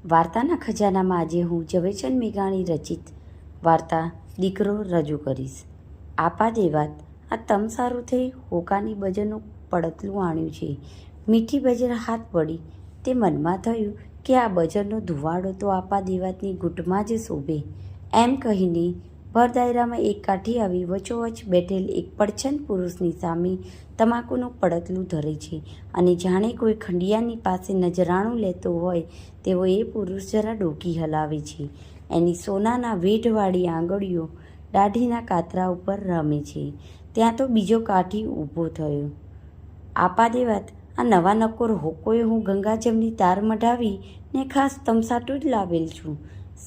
વાર્તાના ખજાનામાં આજે હું ઝવેરચંદ મેઘાણી રચિત વાર્તા દીકરો રજૂ કરીશ. આપા દેવાત આ તમ સારું થઈ હોકાની બજરનું પડતલું આણ્યું છે. મીઠી બજર હાથ પડી તે મનમાં થયું કે આ બજરનો ધુવાડો તો આપા દેવાતની ગૂંટમાં જ શોભે. એમ કહીને ભર દાયરામાં એક કાઠી આવી વચોવચ બેઠેલ એક પડછન પુરુષની સામે તમાકુનું પડતલું ધરે છે અને જાણે કોઈ ખંડિયાની પાસે નજરાણું લેતો હોય તેવો એ પુરુષ જરા ડોકી હલાવે છે. એની સોનાના વેઢવાળી આંગળીઓ દાઢીના કાતરા ઉપર રમે છે. ત્યાં તો બીજો કાઠી ઊભો થયો. આપા દેવાત આ નવા નકોર હોકોએ હું ગંગાજમની તાર મઢાવી ને ખાસ તમસાટું જ લાવેલ છું.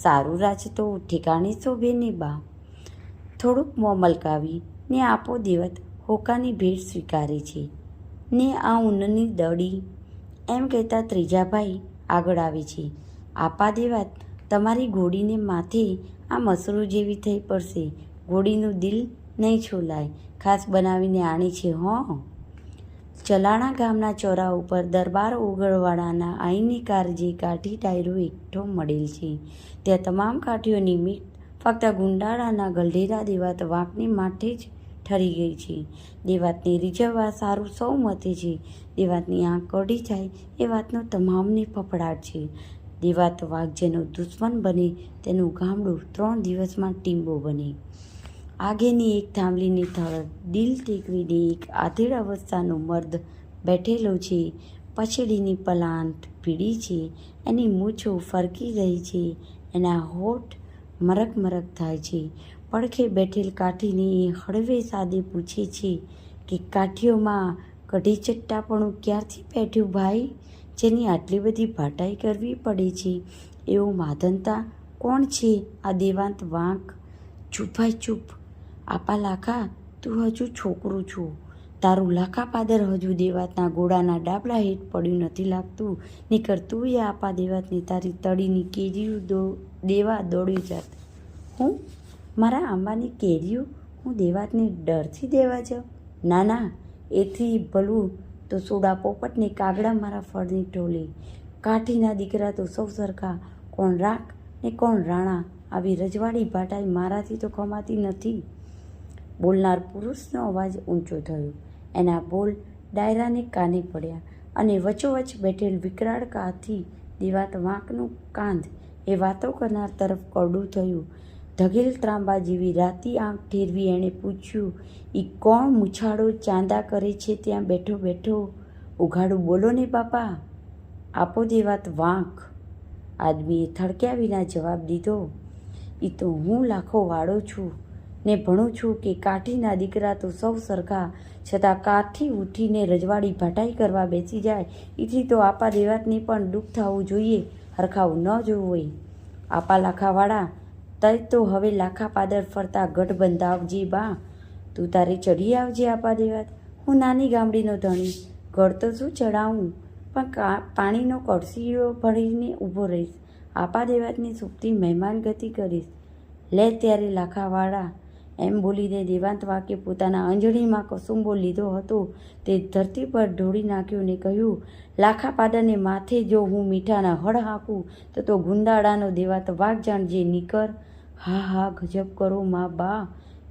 સારું રાજ તો ઠેકાણે શોભે ને બા. થોડુંક મોં મલકાવી ને આપો દેવત હોકાની ભેટ સ્વીકારે છે ને આ ઊનની દડી એમ કહેતા ત્રીજા ભાઈ આગળ આવે છે. આપા દેવાત તમારી ઘોડીને માથે આ મસરૂ જેવી થઈ પડશે. ઘોડીનું દિલ નહીં છોલાય, ખાસ બનાવીને આણી છે હો. ચલાણા ગામના ચોરા ઉપર દરબાર ઓગળવાળાના આઈની કાર જે કાઠી ડાયરો એકઠો મળેલ છે. ત્યાં તમામ કાઠીઓની મીટ ફક્ત ગુંડાળાના ગલઢેરા દેવાત વાંકની માથે જ ઠરી ગઈ છે. દેવાતને રીઝવવા સારું સૌ મતે છે. દેવાતની આંખ કઢી જાય એ વાતનો તમામને ફફડાટ છે. દેવાત વાઘ જેનો દુશ્મન બને તેનું ગામડું 3 દિવસમાં ટીંબો બને. આગેની એક થાંભલીની થળ દિલ ટેકવીને એક આધેડ અવસ્થાનો મર્દ બેઠેલો છે. પછડીની પલાંટ પીળી છે, એની મૂછો ફરકી રહી છે, એના હોઠ મરક મરક થાય છે. પડખે બેઠેલ કાઠીને એ હળવે સાદે પૂછે છે કે કાઠીઓમાં કઢી ચટ્ટાપણું ક્યારથી બેઠ્યું ભાઈ, જેની આટલી બધી ભાટાઈ કરવી પડે છે? એવું માધનતા કોણ છે આ દેવાંત વાંક? ચૂપ ભાઈ ચૂપ. આપા લાખા તું હજુ છોકરું છું. તારું લાખા પાદર હજુ દેવાતના ઘોડાના ડાબલા હેઠ પડ્યું નથી લાગતું. નીકર તું એ આપા દેવાતને તારી તળીની કેરીઓ દેવા દોડ્યો જાત. હું મારા આંબાની કેરીઓ હું દેવાતને ડરથી દેવા જાઉં? ના ના, એથી ભલું તો સોડા પોપટને કાગડા મારા ફળની ટોલે. કાઠીના દીકરા તો સૌ સરખા, કોણ રાખ ને કોણ રાણા. આવી રજવાડી ભાટાઈ મારાથી તો ખમાતી નથી. બોલનાર પુરુષનો અવાજ ઊંચો થયો. એના બોલ ડાયરાને કાને પડ્યા અને વચોવચ બેઠેલ વિકરાળ કાથી દેવાત વાંકનું કાંધ એ વાતો કરનાર તરફ કરડું થયું. ધગેલ ત્રાંબા જેવી રાતી આંખ ઠેરવી એણે પૂછ્યું, ઈ કોણ મૂછાળો ચાંદા કરે છે ત્યાં બેઠો બેઠો? ઉઘાડું બોલો ને બાપા. આપો દેવાત વાંક. આદમીએ થડક્યા વિના જવાબ દીધો, ઈ તો હું લાખો વાળો છું ને ભણું છું કે કાઠીના દીકરા તો સૌ સરખા, છતાં કાઠી ઉઠીને રજવાડી ભાટાઈ કરવા બેસી જાય એથી તો આપા દેવાતને પણ દુઃખ થવું જોઈએ, હરખાવું ન જોવું હોય. આપા લાખાવાળા તય તો હવે લાખા પાદર ફરતા ગઢ બંધાવજે બા. તું તારે ચઢી આવજે આપા દેવાત. હું નાની ગામડીનો ધણી, ગઢ તો શું ચડાવું, પણ પાણીનો કળશીઓ ભરીને ઊભો રહીશ. આપા દેવાતની સુખથી મહેમાન ગતિ કરીશ. લે ત્યારે લાખાવાળા. એમ બોલીને દેવાંત વાંકે પોતાના અંજળીમાં કસુંબો લીધો હતો તે ધરતી પર ઢોળી નાખ્યો ને કહ્યું, લાખા પાદરને માથે જો હું મીઠાના હળ હાંકું તો ગુંદાળાનો દેવાત વાઘ જાણજે નીકર. હા હા ગજબ કરો માં બા.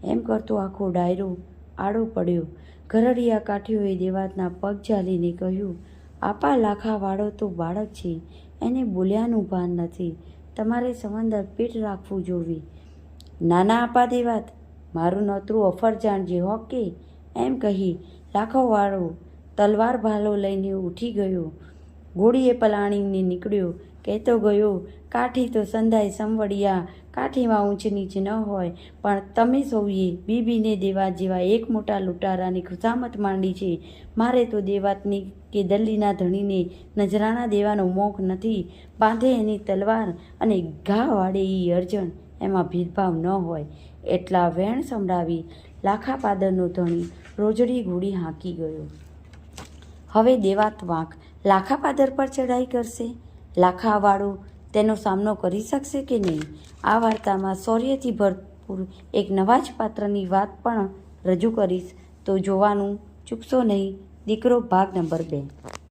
એમ કરતો આખો ડાયરો આડો પડ્યો. ઘરડિયા કાઠીઓએ દેવાતના પગ ઝાલીને કહ્યું, આપા લાખાવાળો તો બાળક છે, એને બોલ્યાનું ભાન નથી. તમારે સમંદર પેટ રાખવું જોવે. નાના આપા દેવાત, મારું નોતરું અફર જાણજે હોકે. એમ કહી લાખોવાળો તલવાર ભાલો લઈને ઉઠી ગયો. ઘોડીએ પલાણીને નીકળ્યો. કહેતો ગયો, કાઠી તો સંધાય સંવડિયા, કાઠીમાં ઊંચ નીચ ન હોય, પણ તમે સૌએ બીબીને દેવાત જેવા એક મોટા લૂંટારાની ખુશામત માંડી છે. મારે તો દેવાતની કે દલ્લીના ધણીને નજરાણા દેવાનો મોખ નથી. બાંધે એની તલવાર અને ઘા વાળે ઈ અર્જણ, એમાં ભેદભાવ ન હોય. એટલા વેણ સંભળાવી લાખા પાદરનો ધણી રોજડી ઘોડી હાંકી ગયો. હવે દેવાત વાંક લાખા પાદર પર ચડાઈ કરશે. લાખાવાળો તેનો સામનો કરી શકશે કે નહીં? આ વાર્તામાં શૌર્યથી ભરપૂર એક નવા જ પાત્રની વાત પણ રજૂ કરીશ, તો જોવાનું ચૂકશો નહીં. દીકરો ભાગ નંબર 2.